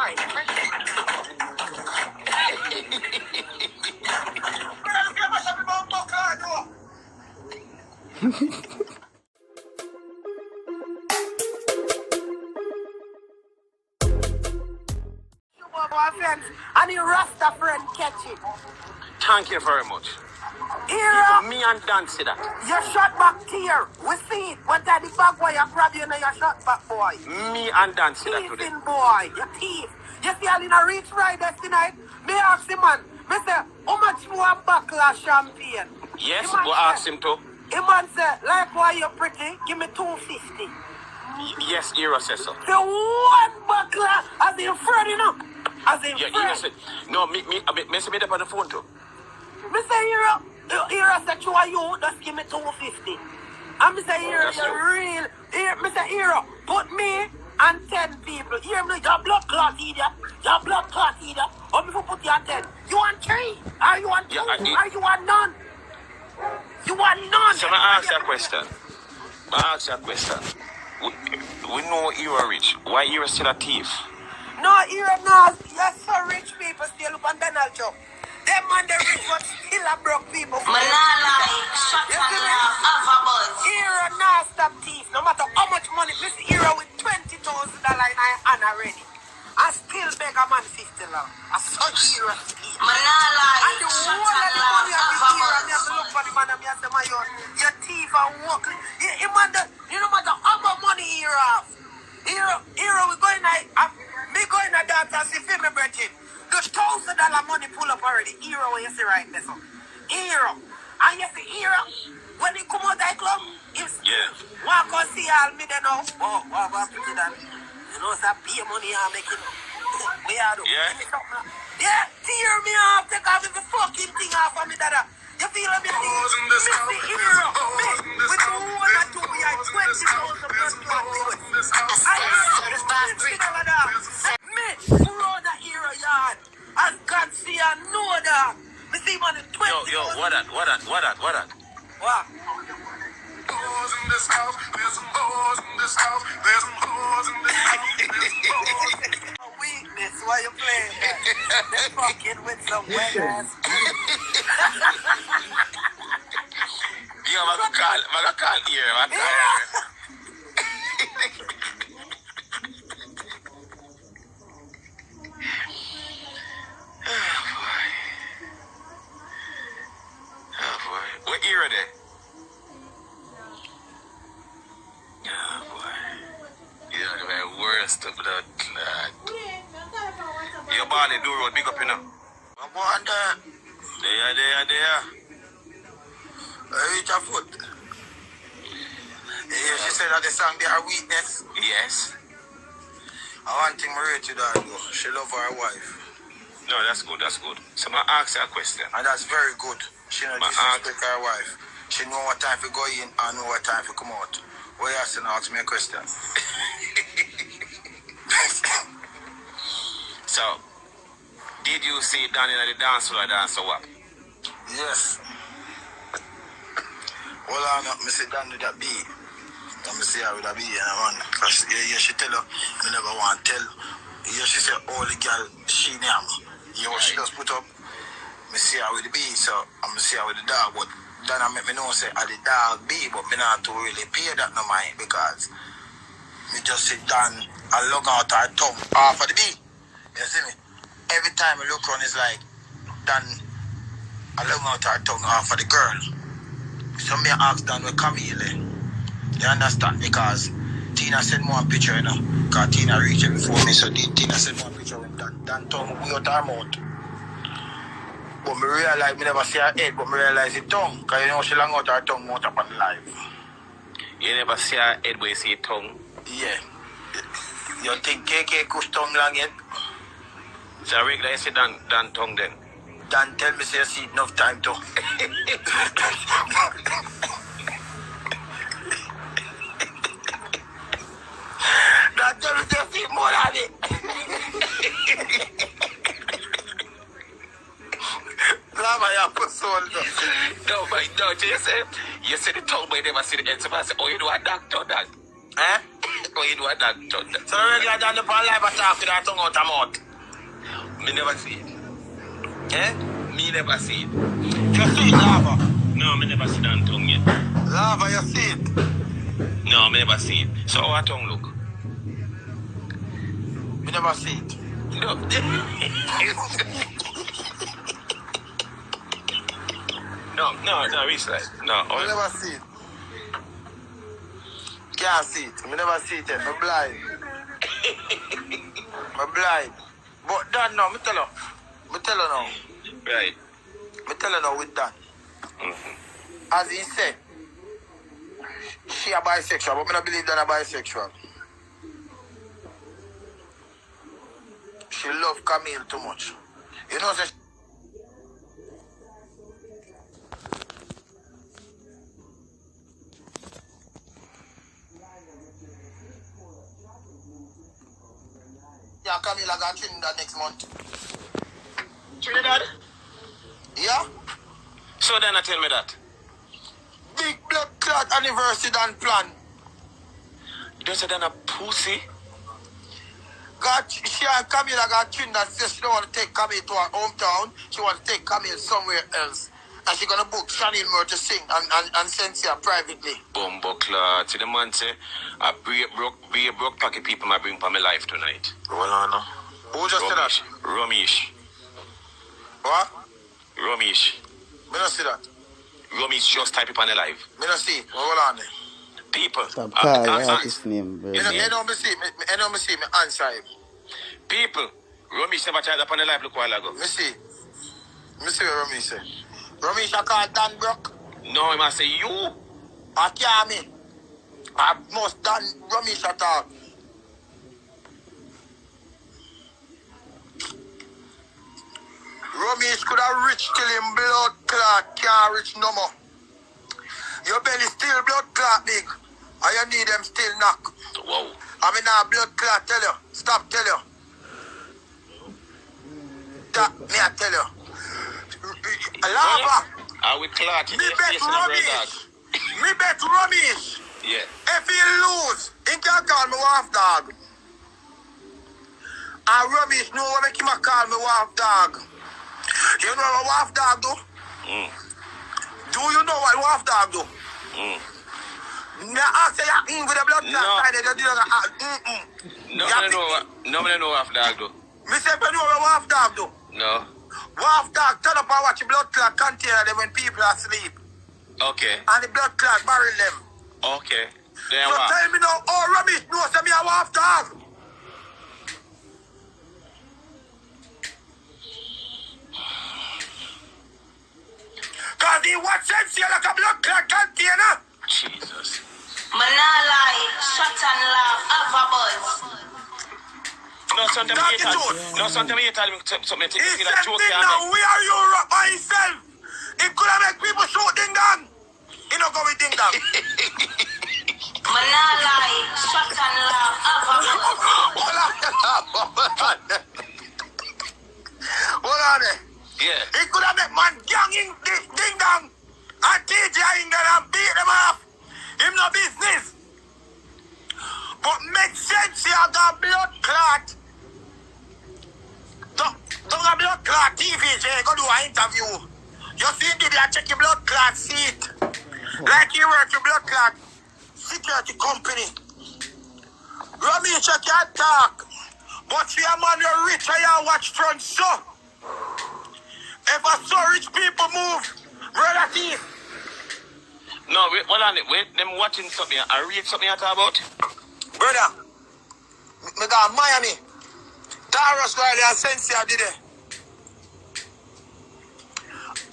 Sorry, and the Rasta friend catch it. Thank you very much. Here, Me and Dan see that. your shot back here. We see it. What that the bag boy you grab you in your shot back boy. Me and Dan see that today. Thieving boy, you thief. You see all in a reach Friday tonight. Me ask him man. Me say, how much more backlash champagne? Yes, The man go say- ask him to. The man say, like why you pretty, give me 250. Yes, Hero says so. The one backlash as in friend, you know. As in Yeah, Hero friend. said. No, me say me up on the phone too. Me say, Hero say, to you, just give me 250. And me say, Hero, That's you're true. real. Me say, Hero, put me and 10 people. Hear me, your blood clot idiot. Your blood clot idiot. Or me for put you on 10. You want 3? Are you on 2? Yeah, Are you on none? You want none? So I ask you a question. We know Hero rich. Why Hero still a thief? No, Hero, no. Yes, so rich people still up on Donald Trump. Them man, the rich, but still a broke people. Manala, shut You up, see me? Avabuzz. Hero now stop thief. No matter how much money, this Hero with $20,000 in my hand already. I still beg a man $50. I such Hero thief. Manala, And the shut whole of the up, money of the Hero, I have to Avabuzz. look for the man and I say, my son, your thief and walk. You no matter how much money Hero have. Hero, we going me going to dance and see film, Pretti. The $1,000 money pull up already. Hero, when you see right there, so. Hero. And you see Hero, when he come out that club, he's walk and see all me then now. Oh, what pretty that. You know, it's a pay money I'm making. We are doing. Yeah. Yeah, tear me off, take off the fucking thing off of me, dada. You feel me? Missy Hero. Me, with the one or two, we are 20,000 plus clothes. I me, who run the Hero yard? As God see and know that. Me see man in 20,000. Yo, what that? What? Hoes in this house, there's some hoes in this house, there's some hoes in this house, there's some hoes in this house. A weakness, why you playing that? They fucking with some wet ass. Yo, I call here. Oh boy. What era there? Oh boy. You're the very worst of blood clot. Your body do road big up, you know. I wonder, There. I reach a foot. Yeah, she said that the song be her weakness. Yes. I want him to rate you that though. She love her wife. No, that's good. So I ask you a question. And that's very good. She know My disrespect her wife. She know what time to go in and know what time to come out. What you asking now? Ask me a question. So, did you see Danny at the dance or what? Yes. Hold on up, me sit down with that beat. Let me see her with a beat and a man. Cause yeah, she tell her, me never want to tell. Yeah, she say, all the girl, she name. Yeah, what she just put up, me see her with the beat, so I'm see her with the dog. But then I make me know say, I the dog beat, but me not to really pay that no mind because me just sit down and look out her tongue off of the beat. You see me? Every time I look around, it's like, Dan, I look out her tongue off of the girl. So me ask Dan with Camille. You understand? Because Tina sent me one picture, you know. Because Tina reached it before me, so Tina sent me one picture with Dan tongue way out her mouth. But me realize me never see her head, but me realize the tongue. Because you know she long out her tongue out up on the live. You never see her head where you see her tongue? Yeah. You think KK Kush tongue long yet? So I regular you see Dan tongue then? Dan tell me say you see enough time to. Dan tell me say you see more than it. Lama ya soul though. No, you say the tongue but you never see the head. So I say, oh, you know a doctor, Dan? Eh? how you do a dog. So the regular Dan up on live attack with that tongue out of mouth. Me never see it. Eh? Me never see it. You see it, Lava? No, me never see that tongue yet. Lava, you see it? No, me never see it. So how a tongue look? Me never see it. No. no, it's like, no. Me never see it. Can't see it. Me never see it yet. I'm blind. I'm blind. But Dan now, me tell you. Me tell you now. Right. Me tell you now with Dan. As he said, she a bisexual, but me not believe that a bisexual. She love Camille too much. You know, say yeah, Camille got Trinidad next month. Trinidad? Yeah? So then I tell me that. Big blood clot anniversary done plan. You don't say that a pussy? She and Camille got Trinidad says she don't want to take Camille to her hometown. She want to take Camille somewhere else. And she gonna book Shanil Moore to sing and Sensia privately. Bumbo clot. See the man say, I broke pocket people I bring for my life tonight. Hold on now. Who just said that? Romeich. What? Romeich. Me not see that. Romeich just type it on the live. Me not see it. Hold on there. People. Stop calling artist name, bro. You know me see me answer him. People. Romeich never tried up on the live look a while ago. Me see what Romeich say. Romeich a call Dan Brook. No, he must say you. I can't me. I must Dan Romeich at all. Romeich could have rich till him blood clot can't reach no more. Your belly still blood clot big. And you need them still knock. Wow. I mean now blood clot tell you. Stop tell you. That me I tell you. Lava. I will clot in Me your bet face and every dog. Romeich. Me bet Romeich. Yeah. If he lose, he can call me Wolf Dog. And Romeich know what make him a call me Wolf Dog. You know what Wolf Dog do? Do you know what Wolf Dog do? Now I say you with the blood clot side, you do No, I know what dog do. Me say you know what Wolf Dog do? No. Wolf Dog turn up and watch the blood clot container them when people are asleep. Okay. And the blood clot bury them. Okay. Then So what? tell me now, oh Romeich knows that me a Wolf Dog. Cause he watch Sensia like a blood clot container. Jesus. Manalai, shut and laugh, have a buzz. No, something Talk you it tell to me. No, something you tell me. Something He you said joke thing now, we are Europe by himself. He could have make people shoot ding dong. He not go with ding dong. Manalai, shut and laugh, have a buzz. Hold on there. Yeah. He could have make man gang in ding dong and TJ in there and beat them off. Him no business. But make sense here got blood clot. Don't have blood clot TVJ go do an interview. You see did I check your blood clot seat. Like you work your blood clot security company. Romeich can't talk. But see a man you rich and you watch front so. If I saw rich people move, brother T. No, wait, hold on. Wait, them watching something. I read something I talk about. Brother, me got Miami. Tyrus Riley and Sensia did it.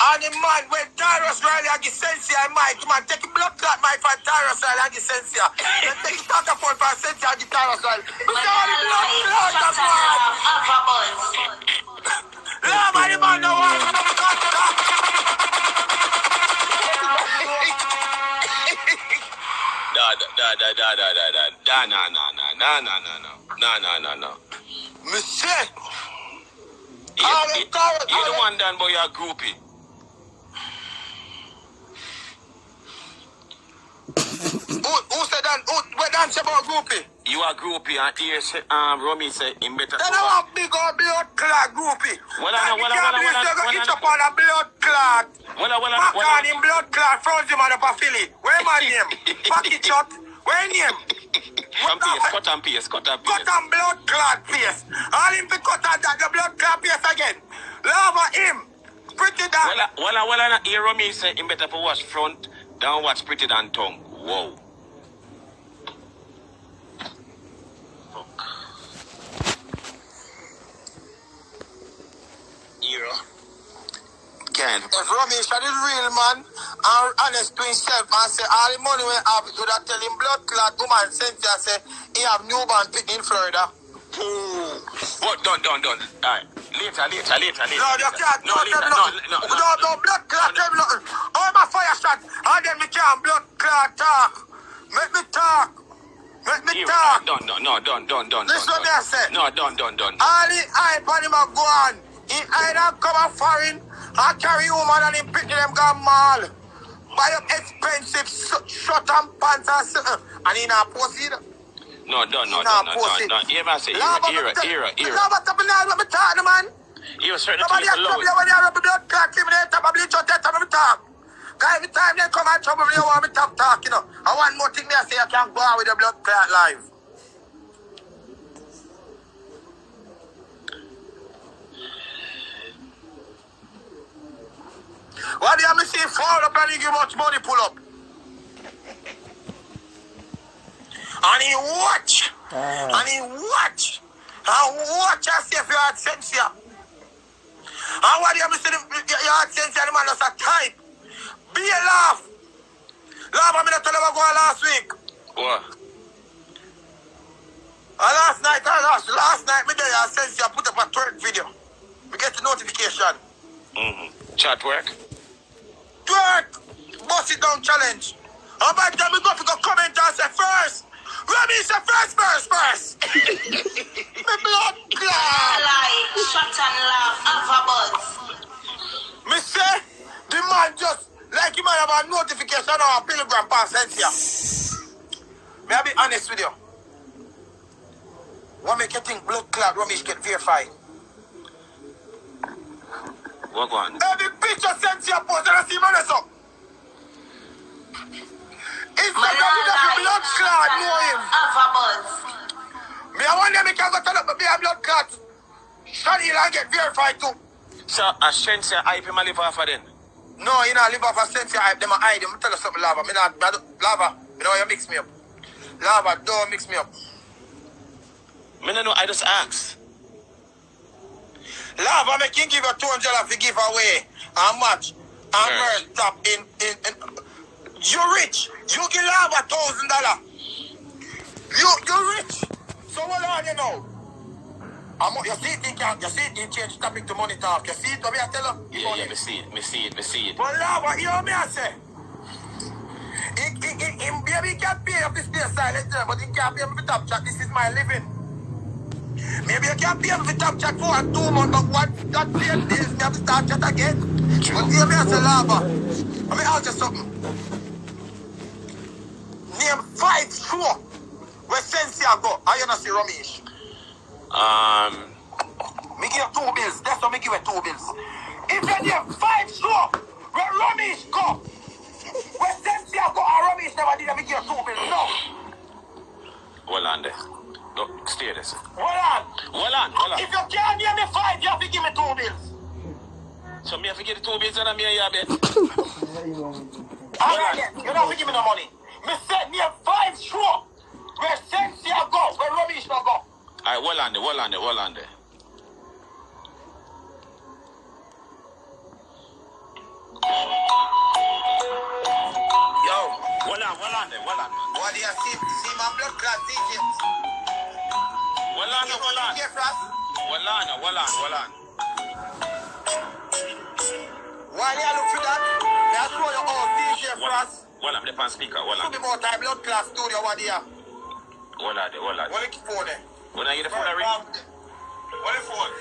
And the man, when Tyrus Riley and Sensia and Mike, man, take a blood clot Mike for Tyrus Riley and Sensia. Then take a talker phone for Sensia and Tyrus Riley. Look at all the blood clot, Shut and man. laugh, have a buzz. Yeah, man, the man, no one. No. Me say, You the one done by your groupie. who said that? What dance about groupie? You are groupie and here Romeich say him better. Then I want big old blood clot groupie. Well, It's up on a blood clot. Back on him blood clot, froze him on up a Philly. Where my name? Pocket shot. Where name? Cut and paste. Cut and blood clot paste. All him to cut and the blood clot paste again. Lava him. Pretty down. Well, here Romeich say him better for wash front than watch Pretti than tongue. Whoa. Hero. Can't. If Romeich is real man and honest to himself and say all the money we have to that tell him blood clot woman Cynthia say he have newborn pit in Florida. What done. Alright. Later. No, you can't. No, blood clot tell me nothing. Oh, my fire shot. And then me can't blood clot talk. Make me talk. Done. This is what they say. No, done. All the hype on him a go on. He either come a foreign or carry woman and him pick them gun mall. Buy up expensive shot and pants and something. And he not post it. No. Here I say, era. Lava top of the me talk to man. You certain Nobody has trouble when you have a blood clot. Give me the top of bleach out there to me talk. Because every time they come and trouble you want me talk, you know. And one more thing they say, I can't go out with the blood clot live. Why do you have me see fall up and he give much money pull up? And he watch. And watch and see if you had sense here. And why do you have me see you had sense here, the man just a type. Be a laugh. Laugh, I'm going to tell you what go on last week. What? And last night, me there, I sense you put up a twerk video. We get the notification. Chat work? Twerk! Bust it down challenge. And by the time we go comment and say first. Romeich say first. Me blood clot. Lie, shut and laugh, have a buzz. Me say, the man just, like he might have a notification or a pilgrim pass sense here. May I be honest with you? What make you think blood clot Romeich get verified? What on? Every picture sent to your post and I see man up. Instagram with a blood clot know him. Me I wonder me can go turn up me a blood clot. Shani and get verified too. So a sense hype him a live off of then? No, you know live off a sense hype them a hide him. Tell us something Lava. Lava, you know you mix me up. Lava, don't mix me up. Me no know, I just ask. Lava make him give you $200 to give away how much? And merch top in you rich. You give Lava $1,000. You rich. So what on you know? You see it, you change the topic to money talk. You see it, what I tell you? Yeah, me see it. But Lava, you know me I say? Maybe he can't pay up this day silent, but he can't pay me for top chat. This is my living. Maybe you can't pay me for top chat for 2 months, but what that 10 days, me have to start chat again. But hear me I say, Lava. Let me ask you something. Name 5 show where Sensia go. Are you not see Romeich? Me give you 2 bills. That's what me give you 2 bills. If you name 5 show where Romeich go, where Sensia go and Romeich never did, me give you 2 bills. No. Hold on there. Look, stay there. Hold on. If you can't name me 5, you have to give me 2 bills. So me have to get the 2 bills and me a year bet. Alright, you don't have to give me no money. Me said name 5 show where Sensia go, where Romeich no go. Alright, hold on there. Yo, Hold on there. what do you see my blood clot DJ? Hold on. DJ Frost? Hold on. Why do you look for that? May I show you all DJ Frost? Hold on, the speaker. Hold Should on. be more time blood clot studio what do you? Hold on. What is the phone there? When I get the phone, I ring. What is the phone?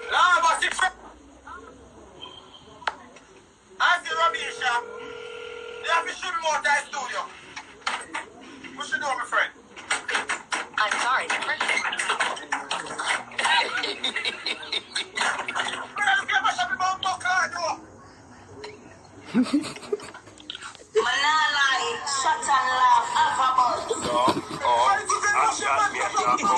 No, but it's I see and laugh, have a ball. Action, me a talk